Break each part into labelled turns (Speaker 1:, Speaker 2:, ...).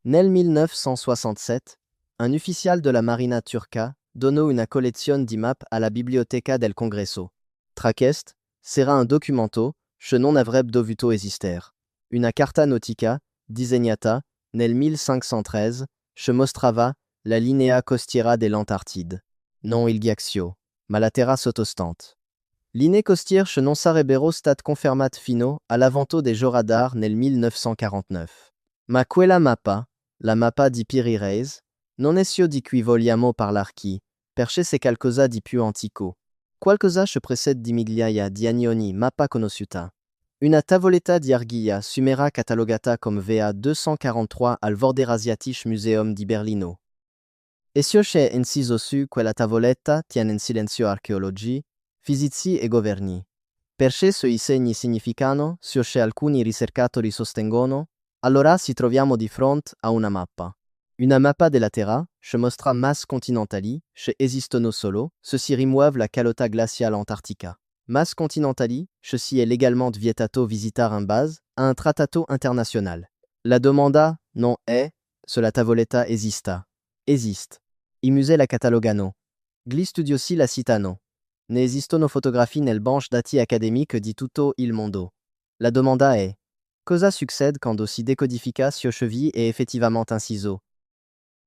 Speaker 1: Nel 1967, un ufficial de la Marina turca donò una collezione di map alla Biblioteca del Congresso. Tracest, sera un documento, che non avrebbe dovuto esistere. Una carta nautica, disegnata, nel 1513, che mostrava la linea costiera dell'Antartide. Non il ghiaccio, ma la terra sottostante. Linee costiere che non sarebbero state confermate fino all'avvento dei radar nel 1949. Ma quella mappa, la mappa di Piri Reis, non è ciò di cui vogliamo parlar qui, perché c'est qualcosa di più antico. Qualcosa che precede di migliaia di anni mappa conosciuta. Una tavoletta di argilla sumera catalogata come VA243 al Vorderasiatisch Museum di Berlino. E ciò che è inciso su quella tavoletta tiene in silenzio archeologi, fisici e governi. Perché se i segni significano ciò che alcuni ricercatori sostengono, allora ci troviamo di fronte a una mappa. Una mappa della Terra, che mostra masse continentali, che esistono solo, se si rimuove la calotta glaciale antartica. Masse continentali, che si è legalmente vietato visitare in base a un trattato internazionale. La domanda non è se la tavoletta esista. Esiste. I musei la catalogano. Gli studiosi la citano. Ne esistono fotografie nel banche dati accademique di tutto il mondo. La domanda è: cosa succede quando si decodifica ciò che vi è effettivamente inciso?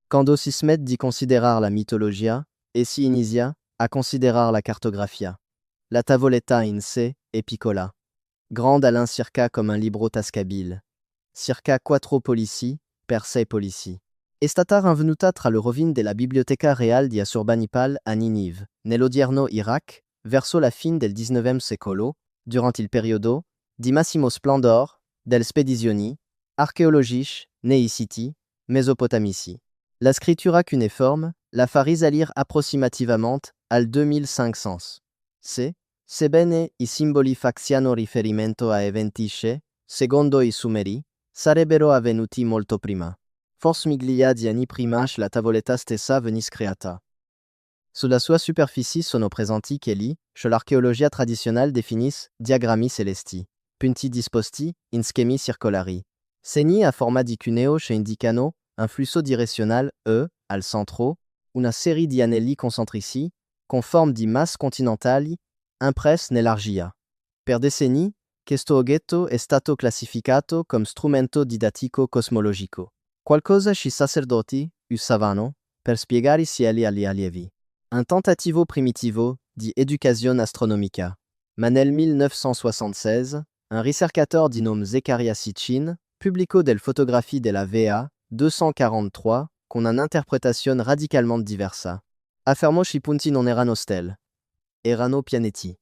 Speaker 1: Quando si smette di considerar la mitologia e si inizia a considerar la cartografia. La tavoletta in sé è piccola. Grande all'incirca come un libro tascabile. Circa 4 pollici per 6 pollici. È stata rinvenuta tra le rovine della Biblioteca Reale di Assurbanipal a Ninive, nell'odierno Iraq, verso la fine del XIX secolo, durant il periodo di massimo splendor delle spedizioni archeologiche nei siti mesopotamici. La scrittura cuneiforme la fa risalire approssimativamente al 2500. Sebbene i simboli facciano riferimento a eventi che, secondo i Sumeri, sarebbero avvenuti molto prima. Forse migliaia di anni prima che la tavoletta stessa venisse creata. Sulla sua superficie sono presenti quelli che l'archeologia tradizionale definisce diagrammi celesti, punti disposti in schemi circolari. Segni a forma di cuneo che indicano un flusso direzionale E, al centro, una serie di anelli concentrici, con forme di masse continentali, impresse nell'argilla. Per decenni, questo oggetto è stato classificato come strumento didattico cosmologico. Qualcosa che i sacerdoti usavano per spiegare i cieli agli allievi. Un tentativo primitivo di educazione astronomica. Ma nel 1976, un ricercateur di nome Zekaria Sitchin pubblicò delle fotografie della VA 243 con un'interpretazione radicalmente diversa. Affermò che i punti non erano stelle, erano pianeti.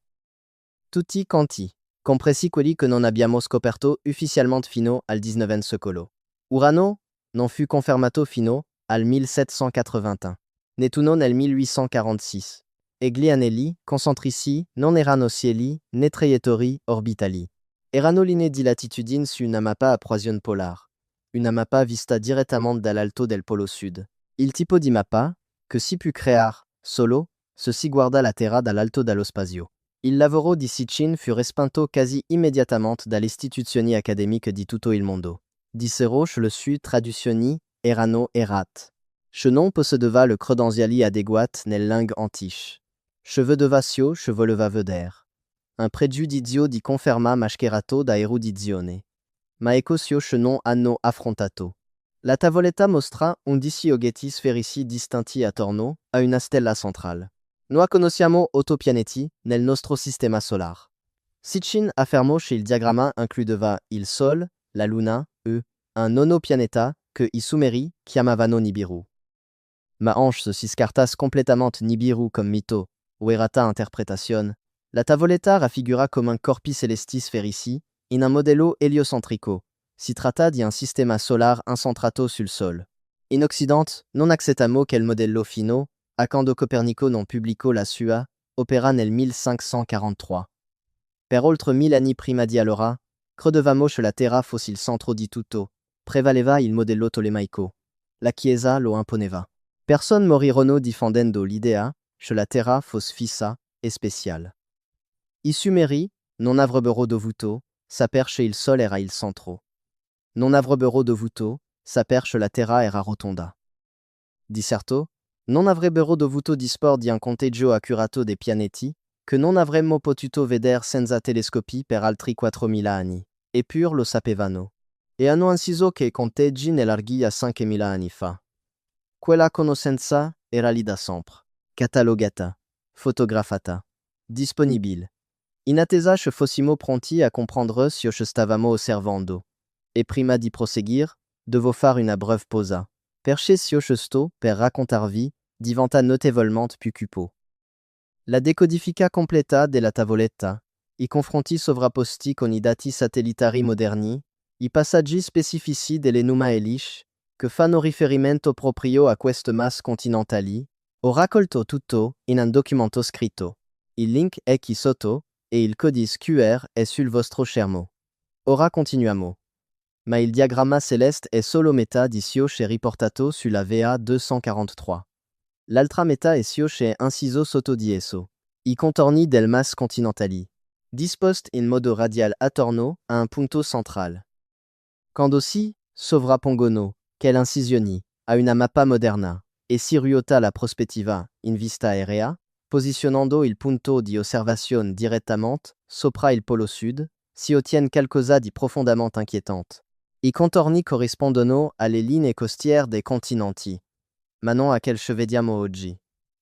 Speaker 1: Tutti quanti, compresi quelli che non abbiamo scoperto ufficialmente fino al XIX secolo. Urano non fu confermato fino al 1781. Nettuno nel 1846. E gli anelli concentrici non erano cieli né traiettori orbitali. Erano linee di latitudine su una mappa a posizione polare. Una mappa vista direttamente dall'alto del polo sud. Il tipo di mappa, che si può creare solo se si guarda la Terra dall'alto dallo spazio. Il lavoro di Sitchin fu respinto quasi immediatamente dalle istituzioni accademiche di tutto il mondo. Dissero che le sue traduzioni erano errate. Che non possedeva le credenziali adéquate nelle lingue antiche. Che vedeva ciò che voleva vedere. Un pregiudizio di conferma mascherato da erudizione. Ma ecco ciò che non hanno affrontato. La tavoletta mostra 11 oggetti sferici distinti attorno a una stella centrale. Noi conosciamo 8 pianeti nel nostro sistema solar. Sitchin affermò che il diagramma includeva il Sol, la Luna e un nono pianeta che i Sumeri chiamavano Nibiru. Ma anche se si scartasse completamente Nibiru comme mito o errata interpretazione, la tavoletta raffigura come un corpi celesti sferici in un modello eliocentrico. Si tratta di un sistema solar incentrato sul Sol. In Occidente, non accettamo che il modello fino, a quando Copernico non pubblicò la sua, opera nel 1543. Per oltre 1000 anni prima di allora, credevamo che la Terra fosse il centro di tutto, prevaleva il modello tolemaico. La Chiesa lo imponeva. Personne morirono difendendo l'idea che la Terra fosse fissa e speciale. I Sumeri non avrebbero dovuto saper che il Sol era il centro. Non avrebbero dovuto sa perche la terra era rotonda. Di certo, non avrebbero dovuto dispor di un conteggio accurato dei pianeti, che non avremmo potuto vedere senza telescopi per altri 4000 anni. Eppure lo sapevano. E hanno inciso che i conteggi nell'arghi a 5000 anni fa. Quella conoscenza era lì da sempre. Catalogata, fotografata, disponibile. In attesa che fossimo pronti a comprendre ce che stavamo osservando. E prima di proseguir, devo fare una breve pausa. Perché ce che sto per raccontarvi diventa notevolmente più cupo. La decodifica completa della tavoletta, i confronti sovrapposti con i dati satellitari moderni, i passaggi specifici dell'Enuma Elish, che fanno riferimento proprio a queste masse continentali, ho raccolto tutto in un documento scritto. Il link è qui sotto, e il codice QR è sul vostro schermo. Ora continuiamo. Ma il diagramma celeste è solo metà di ciò che è riportato sulla VA 243. L'altra metà è ciò che è inciso sotto di esso. I contorni del mas continentali. Disposti in modo radial attorno a un punto central. Quando si sovrappongono, che l'incisioni, a una mappa moderna, e si ruota la prospettiva in vista aerea, posizionando il punto di osservazione direttamente sopra il polo sud, si ottiene qualcosa di profondamente inquietante. I contorni corrispondono alle linee costiere dei continenti. Ma non a quel che vediamo oggi.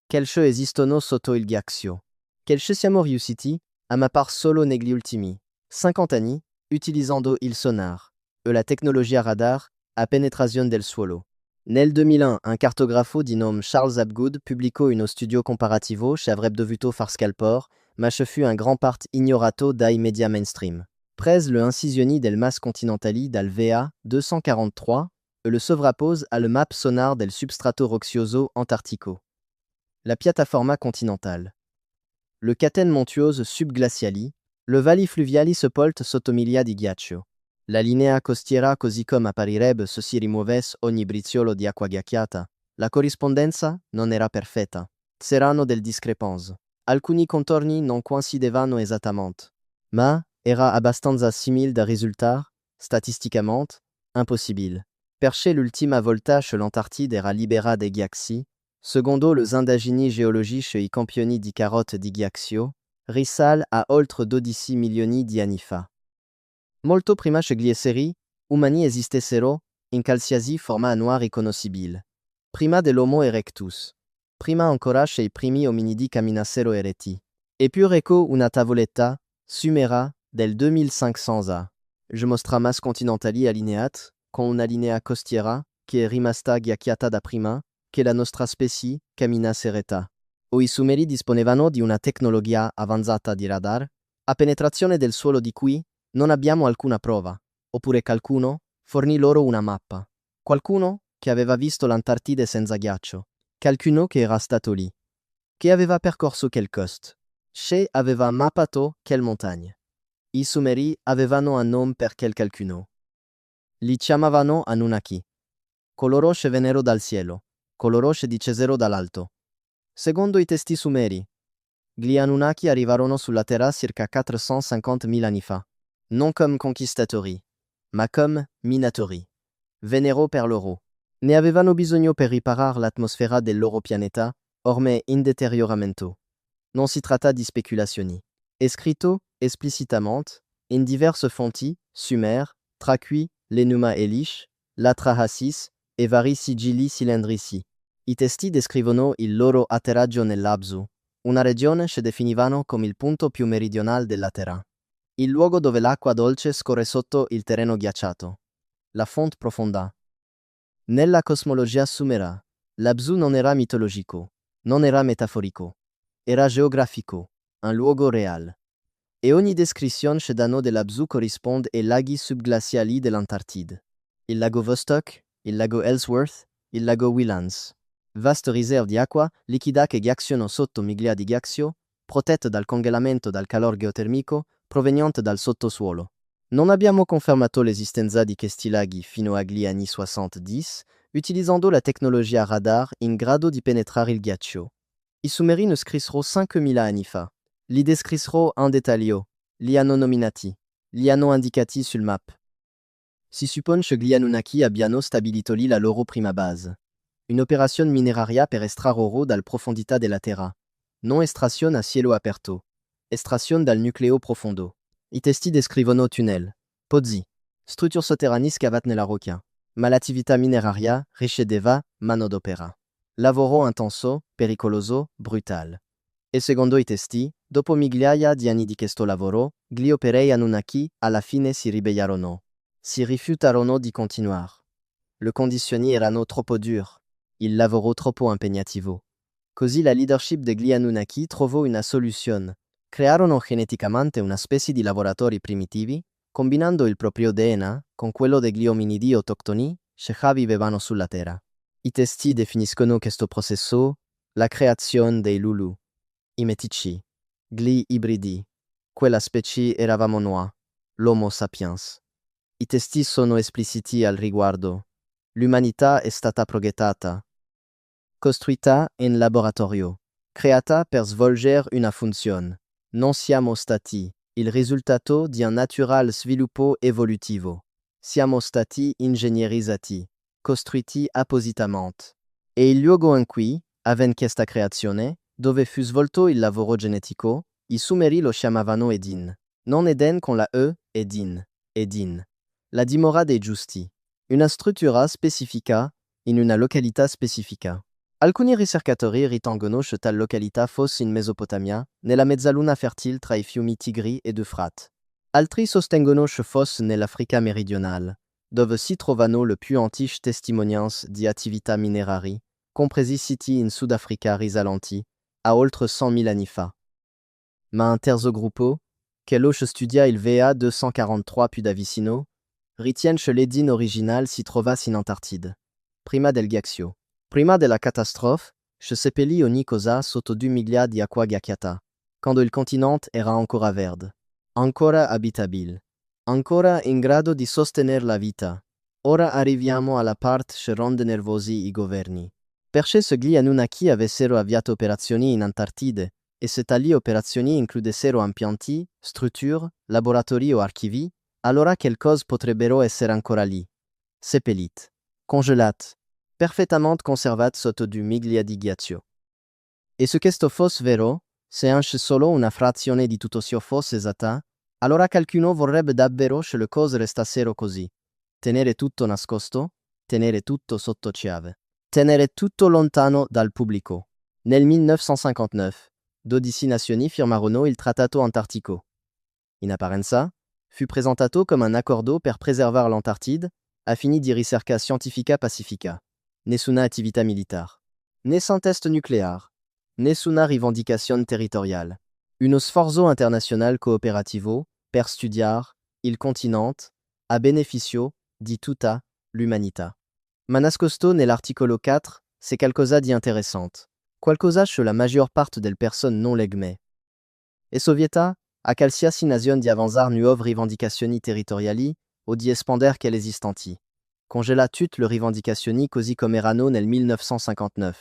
Speaker 1: Quel che esistono sotto il ghiaccio. Quel che siamo riusciti a mappare solo negli ultimi 50 anni, utilizzando il sonar e la tecnologia radar a penetrazione del suolo. Nel 2001, un cartografo di nome Charles Apgood pubblicò uno studio comparativo che avrebbe dovuto far scalpore, ma che fu in gran parte ignorato dai media mainstream. Prese le incisioni del mas continentali dal VA 243 et le sovrappose à le map sonar del substrato roccioso antartico. La piattaforma continentale. Le catene montuose subglaciali, le valli fluviali sepolti sotto miglia di ghiaccio. La linea costiera così come apparirebbe se si rimuovesse ogni briciolo di acqua ghiacciata. La corrispondenza non era perfetta. C'erano delle discrepanze. Alcuni contorni non coincidevano esattamente. Ma era abbastanza simile da risultare, statisticamente, impossibile. Perché l'ultima volta che l'Antartide era libera dei ghiacci, secondo les indagini geologici e i campioni di carotte di ghiaccio, risale a oltre 12 milioni di anni fa. Molto prima che gli esseri umani esistessero in qualsiasi forma anua riconoscibile. Prima dell'Homo erectus. Prima ancora che i primi ominidi camminassero eretti. Eppure ecco una tavoletta, Sumera, del 2500 a. Je mostra mas continentali allineat, con una linea costiera, che è rimasta ghiacciata da prima, che la nostra specie camminasse eretta. O i Sumeri disponevano di una tecnologia avanzata di radar, a penetrazione del suolo di cui non abbiamo alcuna prova, oppure qualcuno fornì loro una mappa. Qualcuno che aveva visto l'Antartide senza ghiaccio, qualcuno che era stato lì, che aveva percorso quel costo, che aveva mappato quelle montagne. I Sumeri avevano un nome per quel qualcuno. Li chiamavano Anunnaki. Coloro che vennero dal cielo, coloro che discesero dall'alto. Secondo i testi sumeri, gli Anunnaki arrivarono sulla Terra circa 450.000 anni fa. Non come conquistatori, ma come minatori. Vennero per loro. Ne avevano bisogno per riparare l'atmosfera del loro pianeta, ormai in deterioramento. Non si tratta di speculazioni. È scritto esplicitamente in diverse fonti, Sumer, Tracui, l'Enuma Elish, l'Atrahasis e vari sigilli cilindrici. I testi descrivono il loro atterraggio nell'Abzu, una regione che definivano come il punto più meridionale della Terra. Il luogo dove l'acqua dolce scorre sotto il terreno ghiacciato. La fonte profonda. Nella cosmologia sumera, l'Abzu non era mitologico, non era metaforico. Era geografico, un luogo real. E ogni descrizione che danno dell'Abzu corrisponde ai laghi subglaciali dell'Antartide. Il lago Vostok, il lago Ellsworth, il lago Wilans. Vaste riserve di acqua liquida che ghiacciano sotto miglia di ghiaccio, protette dal congelamento dal calore geotermico proveniente dal sottosuolo. Non abbiamo confermato l'esistenza di questi laghi fino agli anni 70, utilizzando la tecnologia radar in grado di penetrare il ghiaccio. I Sumeri ne scrissero 5000 anni fa. Li descrissero in dettaglio, li hanno nominati, li hanno indicati sul map. Si suppone che gli Anunnaki abbiano stabilito lì la loro prima base. Un'operazione mineraria per estrarre oro dal profondità della terra. Non estrazione a cielo aperto. Estrazione dal nucleo profondo. I testi descrivono tunnel, pozzi, strutture sotterranee scavate nella roccia, ma l'attività mineraria richiedeva manodopera. Lavoro intenso, pericoloso, brutal. E secondo i testi, dopo migliaia di anni di questo lavoro, gli operai Anunnaki alla fine si ribellarono. Si rifiutarono di continuare. Le condizioni erano troppo dure. Il lavoro troppo impegnativo. Così la leadership degli Anunnaki trovò una soluzione. Crearono geneticamente una specie di lavoratori primitivi, combinando il proprio DNA con quello degli ominidi autoctoni che già vivevano sulla Terra. I testi definiscono questo processo la creazione dei Lulu, i metici, gli ibridi. Quella specie eravamo noi, l'Homo sapiens. I testi sono espliciti al riguardo. L'umanità è stata progettata, costruita in laboratorio, creata per svolgere una funzione. Non siamo stati il risultato di un natural sviluppo evolutivo. Siamo stati ingegnerizzati, costruiti appositamente. E il luogo in cui, avven questa creazione, dove fu svolto il lavoro genetico, i Sumeri lo chiamavano Edin. Non Eden con la E, Edin. Edin. La dimora dei giusti. Una struttura specifica in una località specifica. Alcuni ricercatori ritengono che tale località fosse in Mesopotamia, nella mezzaluna fertile tra i fiumi Tigri ed Eufrate. Altri sostengono che fosse nell'Africa meridionale, dove si trovano le più antiche testimonianze di attività minerari, compresi siti in Sudafrica risalenti a oltre 100.000 anni fa. Ma un terzo gruppo, quello che studia il VA 243 più da vicino, ritiene che l'Edin original si trovasse in Antartide, prima del ghiaccio. Prima della catastrofe, che seppellì ogni cosa sotto 2 miliardi di acqua ghiacciata, quando il continente era ancora verde, ancora abitabile, ancora in grado di sostenere la vita. Ora arriviamo alla parte che rende nervosi i governi. Perché se gli Anunnaki avessero avviato operazioni in Antartide, e se tali operazioni includessero impianti, strutture, laboratori o archivi, allora quelle cose potrebbero essere ancora lì, seppellite, congelate, perfettamente conservate sotto 2 miglia di ghiaccio. E se questo fosse vero, se anche solo una frazione di tutto ciò fosse esatta, allora qualcuno vorrebbe davvero che le cose restassero così. Tenere tutto nascosto, tenere tutto sotto chiave, tenere tutto lontano dal pubblico. Nel 1959, 12 nazioni firmarono il Trattato Antartico. In apparenza, fu presentato come un accordo per preservare l'Antartide, a fini di ricerca scientifica pacifica. Nessuna attività militare. Nessun test nucleare. Nessuna rivendicazione territoriale. Uno sforzo internazionale cooperativo per studiare il continente a beneficio di tutta l'umanità. Ma nascosto nell'articolo 4, c'est qualcosa di interessante. Qualcosa che la maggior parte delle persone non legme. E sovieta, a qualsiasi nazione di avanzare nuove rivendicazioni territoriali o di espandere quelle esistanti. Congela tutte le rivendicazioni così come erano nel 1959.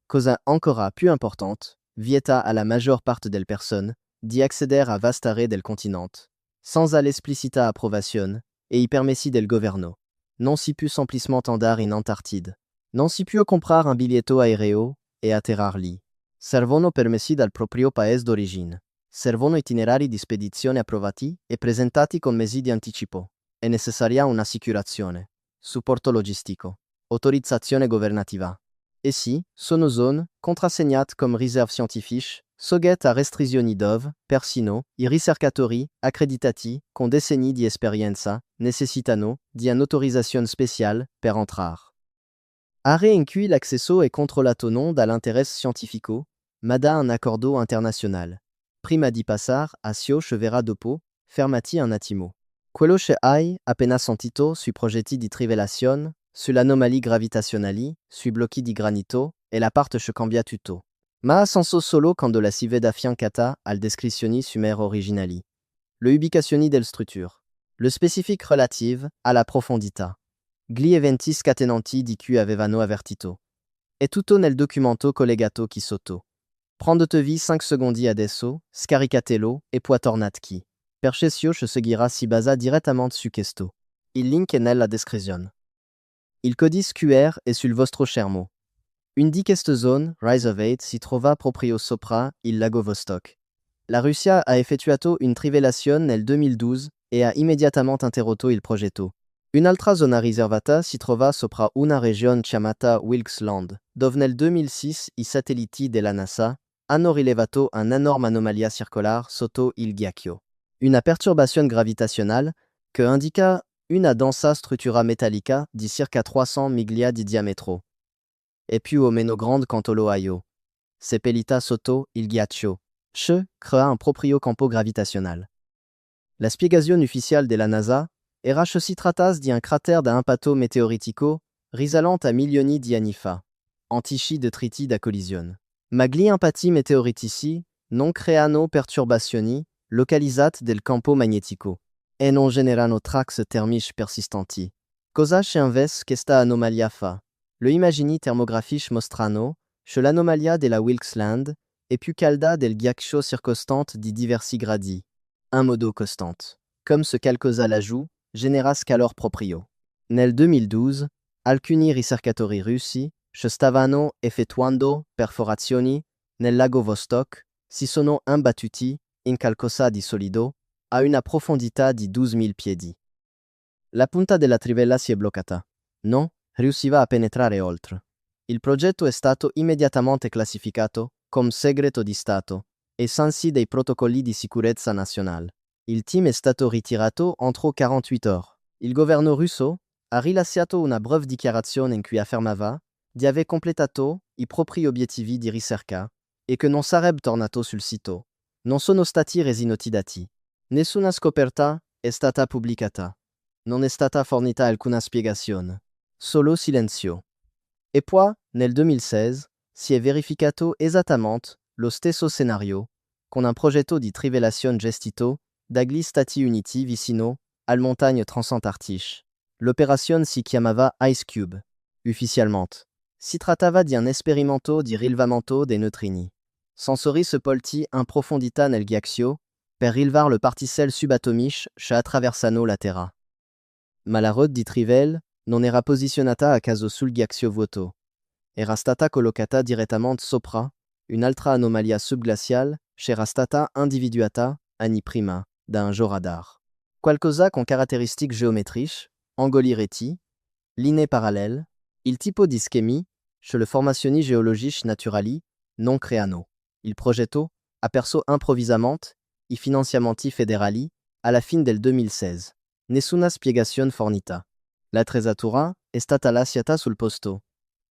Speaker 1: Cosa ancora più importante, vieta alla maggior parte delle persone di accedere a vaste aree del continente, sans l'esplicita approvazione e i permessi del governo. Non si può semplicemente andare in Antartide. Non si può comprare un biglietto aereo e atterrar lì. Servono permessi dal proprio paese d'origine. Servono itinerari di spedizione approvati e presentati con mesi di anticipo. È necessaria un'assicurazione, supporto logistico, autorizzazione governativa. E sì, sono zone contrassegnate come riserve scientifiche, soggette a restrizioni dove, persino, i ricercatori accreditati con decenni di esperienza necessitano di un'autorizzazione speciale per entrare. Aree in cui l'accesso è controllato non dall'interesse scientifico, ma da un accordo internazionale. Prima di passare a ciò che verrà dopo, fermati un attimo. Quello che hai appena sentito sui progetti di trivelazione, sulle anomalie gravitazionali, sui blocchi di granito e la parte che cambia tutto. Ma ha senso solo quando la si vede affiancata alle descrizioni sumere originali. Le ubicazioni delle strutture. Le specifique relative alla profondità. Gli eventi scatenanti di cui avevano avvertito. È tutto nel documento collegato qui sotto. Prendetevi 5 secondi adesso, scaricatelo e poi tornate qui. Perché ciò che seguirà si basa direttamente su questo. Il link nella descrizione. Il codice QR è sul vostro schermo. Une di queste zone, Rise of Eight, si trova proprio sopra il lago Vostok. La Russia ha effettuato une trivellazione nel 2012 e ha immediatamente interrotto il progetto. Un'altra zona riservata si trova sopra una regione chiamata Wilkes Land, dove nel 2006 i satelliti della NASA hanno rilevato un'enorme anomalia circolare sotto il ghiaccio. Una perturbazione gravitazionale che indica una densa struttura metallica di circa 300 miglia di diametro, e più o meno grande quanto l'Ohio, seppellita sotto il ghiaccio, ce crea un proprio campo gravitazionale. La spiegazione ufficiale della NASA era che si trattasse di un cratère da impatto meteoritico risalente a milioni di anni fa, antici detriti da collisione. Ma gli impatti meteoritici non creano perturbazioni localizzate del campo magnetico e non generano trax termici persistenti. Cosa c'è invece questa anomalia fa? Le immagini termografiche mostrano che l'anomalia della Wilkes Land è più calda del ghiaccio circostante di diversi gradi, in modo costante. Comme ce qualcosa laggiù genera calor proprio. Nel 2012, alcuni ricercatori russi che stavano effettuando perforazioni nel lago Vostok si sono imbattuti in qualcosa di solido a una profondità di 12.000 piedi. La punta della trivella si è bloccata. Non riusciva a penetrare oltre. Il progetto è stato immediatamente classificato come segreto di Stato e sensi dei protocolli di sicurezza nazionale. Il team è stato ritirato entro 48 ore. Il governo russo ha rilasciato una breve dichiarazione in cui affermava di aver completato i propri obiettivi di ricerca e che non sarebbe tornato sul sito. Non sono stati resi noti dati. Nessuna scoperta è stata pubblicata. Non è stata fornita alcuna spiegazione. Solo silenzio. E poi, nel 2016, si è verificato esattamente lo stesso scenario, con un progetto di trivellazione gestito dagli Stati Uniti vicino alle montagne transantartiche. L'operazione si chiamava Ice Cube. Ufficialmente, si trattava di un esperimento di rilevamento dei neutrini. Sensori sepolti in profondità nel ghiaccio per rilevare le particelle subatomiche che attraversano la Terra. Ma la rotte di trivelle non era posizionata a caso sul ghiaccio vuoto. Era stata collocata direttamente sopra un'altra anomalia subglaciale che era stata individuata anni prima da un georadar. Qualcosa con caratteristiche géométriques, angoli retti, linee parallele, il tipo di schemi che le formazioni geologiche naturali non creano. Il progetto ha perso improvvisamente i finanziamenti federali alla fine del 2016. Nessuna spiegazione fornita. L'attrezzatura è stata lasciata sul posto.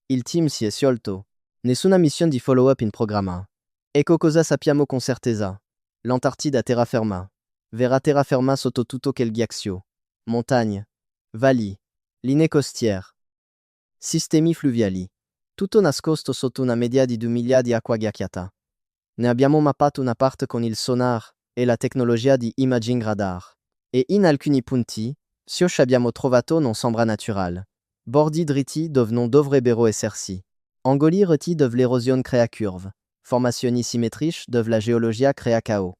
Speaker 1: Il team si è sciolto. Nessuna missione di follow-up in programma. Ecco cosa sappiamo con certezza. L'Antartide a terraferma. Verrà terraferma sotto tutto quel ghiaccio. Montagne, valli, linee costiere, sistemi fluviali. Tutto nascosto sotto una media di 2 miglia di acqua ghiacciata. Ne abbiamo mappato una parte con il sonar e la tecnologia di imaging radar. E in alcuni punti, ciò che abbiamo trovato non sembra naturale. Bordi dritti dove non dovrebbero esserci. Angoli retti dove l'erosione crea curve. Formazioni simmetriche dove la geologia crea chaos.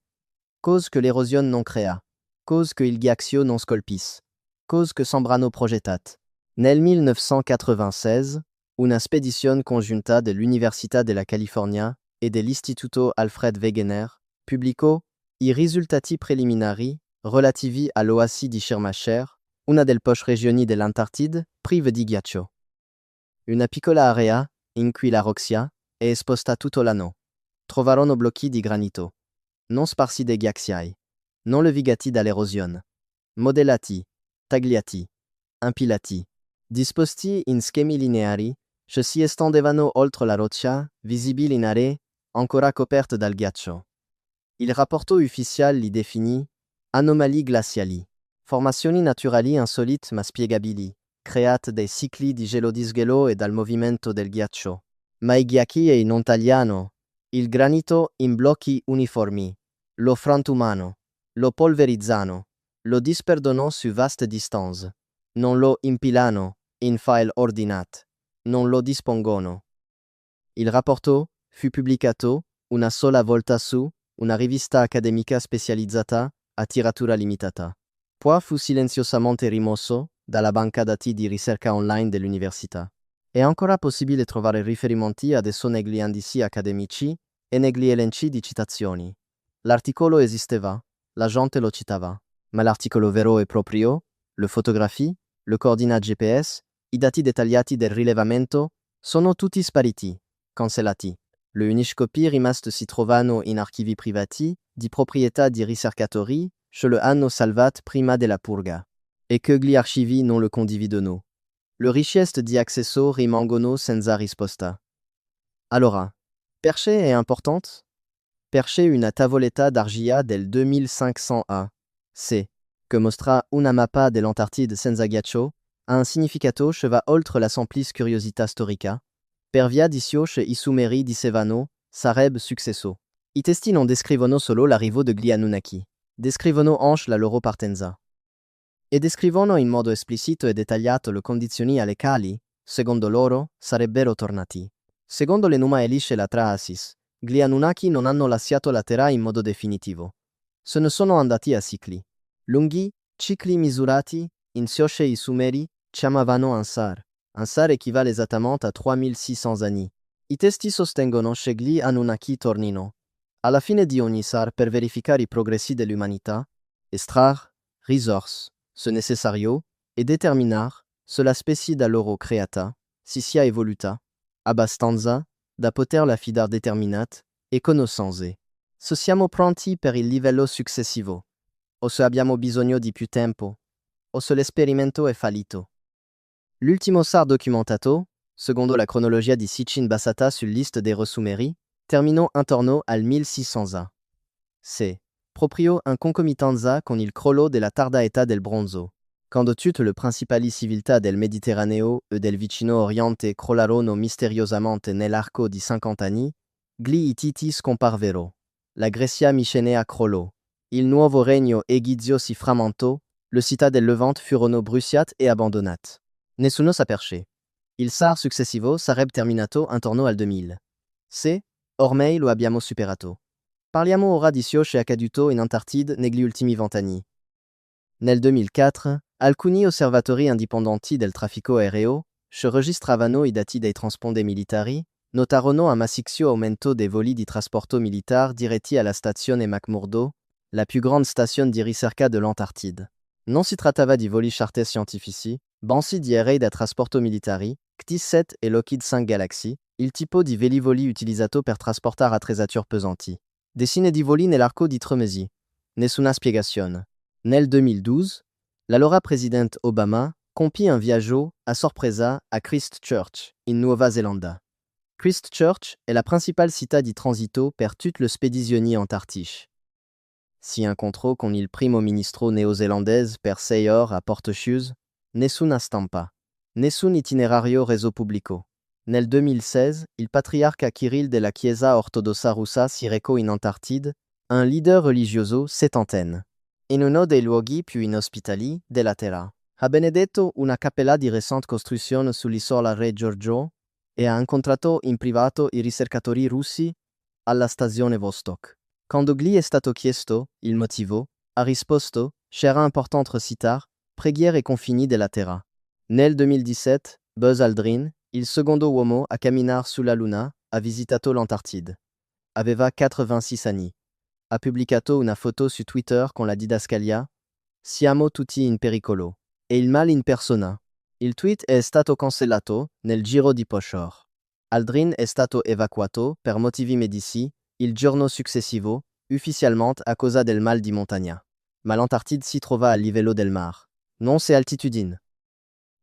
Speaker 1: Cause que l'erosione non crea. Cause que il ghiaccio non scolpisse. Cause que sembrano progettate. Nel 1996, una spedizione congiunta dell'Università della California e dell'Istituto Alfred Wegener pubblicò i risultati preliminari relativi all'oasi di Shirmacher, una delle poche regioni dell'Antartide prive di ghiaccio. Una piccola area in cui la rocccia è esposta tutto l'anno. Trovarono blocchi di granito, non sparsi dai ghiacciai, non levigati dall'erosione, modellati, tagliati, impilati, disposti in schemi lineari che si estendevano oltre la roccia, visibili in aree ancora coperte dal ghiaccio. Il rapporto ufficiale li definì anomalie glaciali, formazioni naturali insolite ma spiegabili, create dai cicli di gelodisgelo e dal movimento del ghiaccio. Ma i ghiacchi non tagliano il granito in blocchi uniformi, lo frantumano, lo polverizzano, lo disperdono su vaste distanze, non lo impilano in file ordinate, non lo dispongono. Il rapporto fu pubblicato una sola volta su una rivista accademica specializzata a tiratura limitata. Poi fu silenziosamente rimosso dalla banca dati di ricerca online dell'università. È ancora possibile trovare riferimenti adesso negli indici accademici e negli elenchi di citazioni. L'articolo esisteva, la gente lo citava, ma l'articolo vero e proprio, le fotografie, le coordinate GPS, i dati dettagliati del rilevamento, sono tutti spariti, cancellati. Le uniche copie rimaste si trovano in archivi privati di proprietà di ricercatori che le hanno salvat prima della purga, e che gli archivi non le condividono. Le richieste di accesso rimangono senza risposta. Allora, perché è importante? Perché una tavoletta d'argilla del 2500 A.C., che mostra una mappa dell'Antartide senza ghiaccio, ha un significato che va oltre la semplice curiosità storica. Per via di ciò che i Sumeri dicevano, sarebbe successo. I testi non descrivono solo l'arrivo degli Anunnaki, descrivono anche la loro partenza. E descrivono in modo esplicito e dettagliato le condizioni alle quali, secondo loro, sarebbero tornati. Secondo l'Enuma Elish e la Trahasis, gli Anunnaki non hanno lasciato la Terra in modo definitivo. Se ne sono andati a cicli. Lunghi, cicli misurati, in ciò che i Sumeri chiamavano Ansar. Ansar equivale esattamente a 3600 anni. I testi sostengono che gli Anunnaki tornino. Alla fine di ogni sar per verificare i progressi dell'umanità, estrarre risorse, se necessario, e determinar se la specie da loro creata si sia evoluta, abbastanza da poterla fidar determinat e conoscenze. Se siamo pronti per il livello successivo, o se abbiamo bisogno di più tempo, o se l'esperimento è fallito. L'ultimo sar documentato, secondo la cronologia di Sitchin Basata sul liste dei Sumeri, terminò intorno al 1600 A. C'est proprio in concomitanza con il crollo della tarda età del bronzo, quando tutte le principali civiltà del Mediterraneo e del vicino Oriente crollarono misteriosamente nell'arco di 50 anni, gli Hittiti scomparvero, la Grecia micennea crollò, il nuovo regno egizio si frammentò, le città del Levante furono bruciate e abbandonate. Nessuno s'aperce. Il sar successivo sarebbe terminato intorno al 2000. Se, ormai lo abbiamo superato. Parliamo ora di ciò che è accaduto in Antartide negli ultimi 20 anni. Nel 2004, alcuni osservatori indipendenti del traffico aereo, che registravano i dati dei trasporti militari, notarono un massiccio aumento dei voli di trasporto militare diretti alla stazione McMurdo, la più grande stazione di ricerca dell'Antartide. Non si trattava di voli charter scientifici, bensì di aerei da trasporto militari, XT-7 e Lockheed 5 Galaxy, il tipo di velivoli utilizzato per trasportare attrezzature pesanti. Decine di voli nell'arco di 3 mesi. Nessuna spiegazione. Nel 2012, l'allora presidente Obama compì un viaggio a sorpresa a Christchurch, in Nuova Zelanda. Christchurch è la principale città di transito per tutte le spedizioni antartiche. Si incontrò con il primo ministro neozelandese per 6 ore a Port Hughes, nessuna stampa, nessun itinerario reso pubblico. Nel 2016, il patriarca Kirill della Chiesa ortodossa russa si recò in Antartide, un leader religioso settantenne. In uno dei luoghi più inospitali della Terra, ha benedetto una cappella di recente costruzione sull'isola Re Giorgio e ha incontrato in privato i ricercatori russi alla stazione Vostok. Quando gli è stato chiesto il motivo, ha risposto che era importante recitare Preghiere ai confini della Terra. Nel 2017, Buzz Aldrin, il secondo uomo a camminare sulla Luna, ha visitato l'Antartide. Aveva 86 anni. Ha pubblicato una foto su Twitter con la didascalia Siamo tutti in pericolo. E il mal in persona. Il tweet è stato cancellato nel giro di poche ore. Aldrin è stato evacuato per motivi medici il giorno successivo, ufficialmente a causa del mal di montagna. Ma l'Antartide si trova a livello del mar. Non c'è altitudine.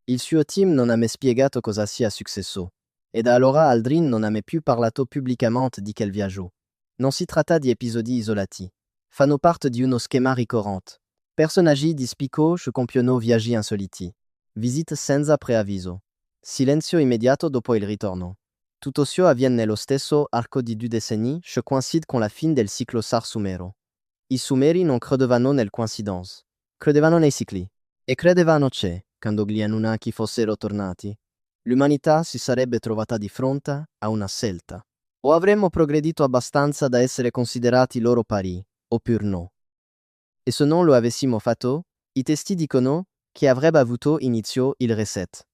Speaker 1: Il suo team non ha mai spiegato cosa sia successo. E da allora Aldrin non ha mai più parlato pubblicamente di quel viaggio. Non si tratta di episodi isolati. Fanno parte di uno schema ricorrente. Personaggi di spicco che compiono viaggi insoliti. Visite senza preavviso. Silenzio immediato dopo il ritorno. Tutto ciò avviene nello stesso arco di 2 decenni che coincide con la fine del ciclo sar sumero. I Sumeri non credevano nelle coincidenze. Credevano nei cicli. E credevano che, quando gli Anunnaki fossero tornati, l'umanità si sarebbe trovata di fronte a una scelta. O avremmo progredito abbastanza da essere considerati loro pari, oppure no. E se non lo avessimo fatto, I testi dicono che avrebbe avuto inizio il reset.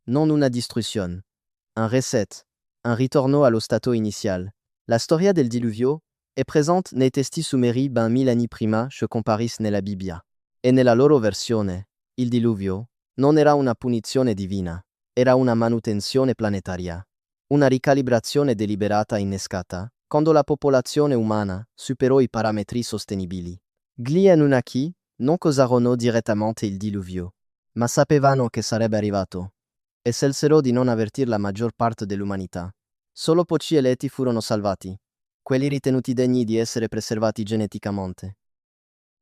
Speaker 1: Non una distruzione. Un reset. Un ritorno allo stato iniziale. La storia del diluvio è presente nei testi sumeri ben 1000 anni prima che comparis nella Bibbia. E nella loro versione, il diluvio non era una punizione divina, era una manutenzione planetaria. Una ricalibrazione deliberata innescata quando la popolazione umana superò i parametri sostenibili. Gli Anunnaki non causarono direttamente il diluvio, ma sapevano che sarebbe arrivato. E scelsero di non avvertire la maggior parte dell'umanità. Solo pochi eletti furono salvati, quelli ritenuti degni di essere preservati geneticamente.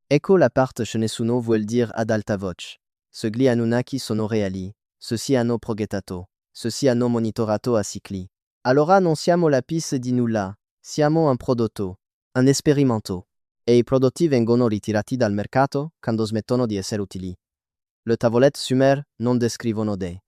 Speaker 1: Ecco la parte che nessuno vuol dire ad alta voce. Se gli Anunnaki sono reali, ceux-ci hanno progettato, ceux-ci hanno monitorato a cicli. Allora non siamo la piste di nulla, siamo un prodotto, un esperimento. E i prodotti vengono ritirati dal mercato quando smettono di essere utili. Le tavolette sumer non descrivono dei.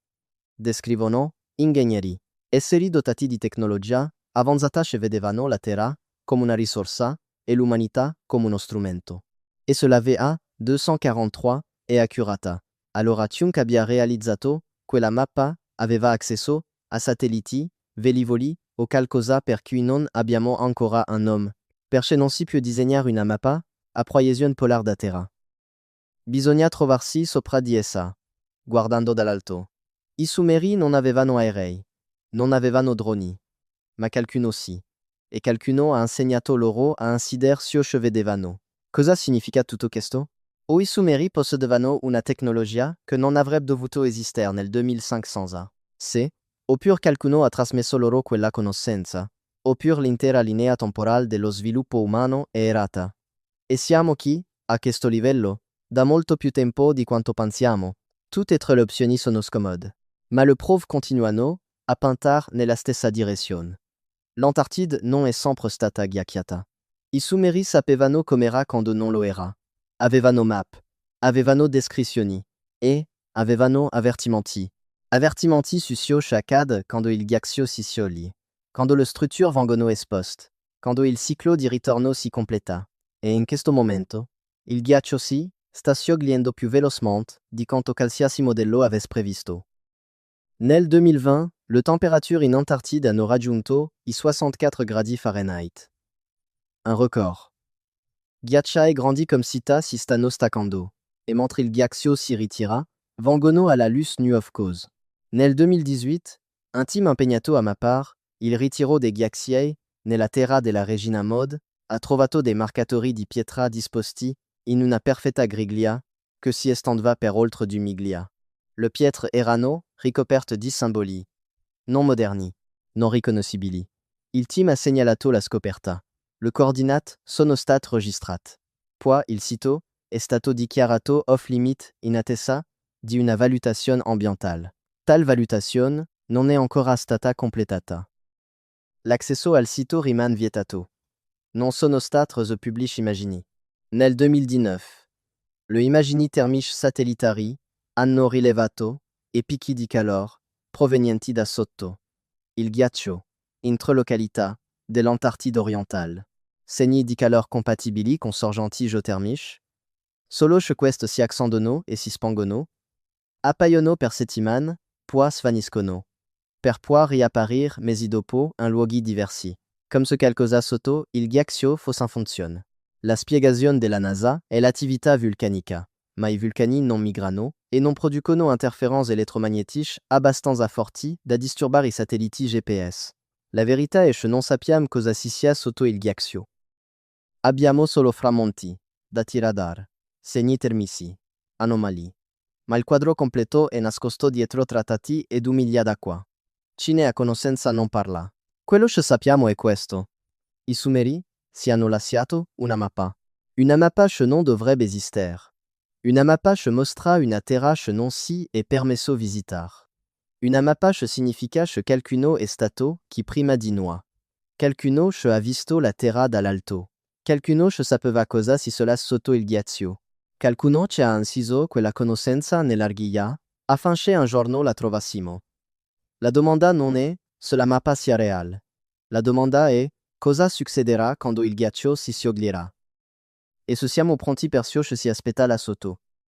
Speaker 1: Descrivono ingegneri, esseri dotati di tecnologia avanzata che vedevano la Terra come una risorsa e l'umanità come uno strumento. E se la VA 243 è accurata. Allora chiunque abbia realizzato quella mappa aveva accesso a satelliti, velivoli o qualcosa per cui non abbiamo ancora un nome. Perché non si può disegnare una mappa a proiezione polare da Terra. Bisogna trovarsi sopra di essa, guardando dall'alto. I Sumeri non avevano aerei, non avevano droni, ma qualcuno sì. E qualcuno ha insegnato loro a incidere ciò che vedevano. Cosa significa tutto questo? O i Sumeri possedevano una tecnologia che non avrebbe dovuto esistere nel 2500 A.C., oppure qualcuno ha trasmesso loro quella conoscenza, oppure l'intera linea temporale dello sviluppo umano è errata. E siamo qui, a questo livello, da molto più tempo di quanto pensiamo. Tutte e tre le opzioni sono scomode. Ma le prove continuano a puntare nella stessa direzione. L'Antartide non è sempre stata ghiacciata. I Sumeri sapevano com'era quando non lo era. Avevano map, avevano descrizioni e avevano avvertimenti. Avvertimenti su ciò che accade quando il ghiaccio si scioglie, quando le strutture vengono esposte, quando il ciclo di ritorno si completa. E in questo momento, il ghiaccio si sta sciogliendo più velocemente di quanto qualsiasi modello avesse previsto. Nel 2020, le temperature in Antartide hanno raggiunto i 64 gradi Fahrenheit. Un record. Ghiacciai grandi come città si stanno staccando, e mentre il ghiaccio si ritira, vengono alla luce nuove cose. Nel 2018, un team impegnato a mappare il ritiro dei ghiacciai nella terra della Regina Mod ha trovato dei marcatori di pietra disposti in una perfetta griglia che si estendeva per oltre 2 miglia. Le pietre erano ricoperte di simboli non moderni, non riconoscibili. Il team ha segnalato la scoperta. Le coordinate sono state registrate. Poi il sito è stato dichiarato off-limit in attesa di una valutazione ambientale. Tal valutazione non è ancora stata completata. L'accesso al sito rimane vietato. Non sono state rese pubblici immagini. Nel 2019, le immagini termiche satellitari hanno rilevato e picchi di calore provenienti da sotto il ghiaccio, in tre località dell'Antartide orientale. Segni di calore compatibili con sorgenti geotermici. Solo che questi si accendono e si spangono. Appaiono per settimane, poi svaniscono. Per poi riapparire mesi dopo in luoghi diversi. Come se qualcosa sotto il ghiaccio fosse in funzione. La spiegazione della NASA è l'attività vulcanica, ma i vulcani non migrano e non producono interferenze elettromagnetiche abbastanza forti da disturbare i satelliti GPS. La verità è che non sappiamo cosa si sia sotto il ghiaccio. Abbiamo solo frammenti, dati radar, segni termici, anomalie. Ma il quadro completo è nascosto dietro trattati e 2 miglia d'acqua. Cine a conoscenza non parla. Quello che sappiamo è questo. I Sumeri si hanno lasciato una mappa. Una mappa che non dovrebbe esistere. Una mappa che mostra una terra che non si è permesso visitar. Una mappa che significa che qualcuno è stato chi prima di noi. Qualcuno che ha visto la terra dall'alto. Qualcuno che sapeva cosa si cela sotto il ghiaccio. Qualcuno che ha inciso quella conoscenza nell'argilla affinché un giorno la trovassimo. La domanda non è se la mappa sia reale. La domanda è cosa succederà quando il ghiaccio si scioglierà. E se siamo pronti per ciò che si aspetta là sotto.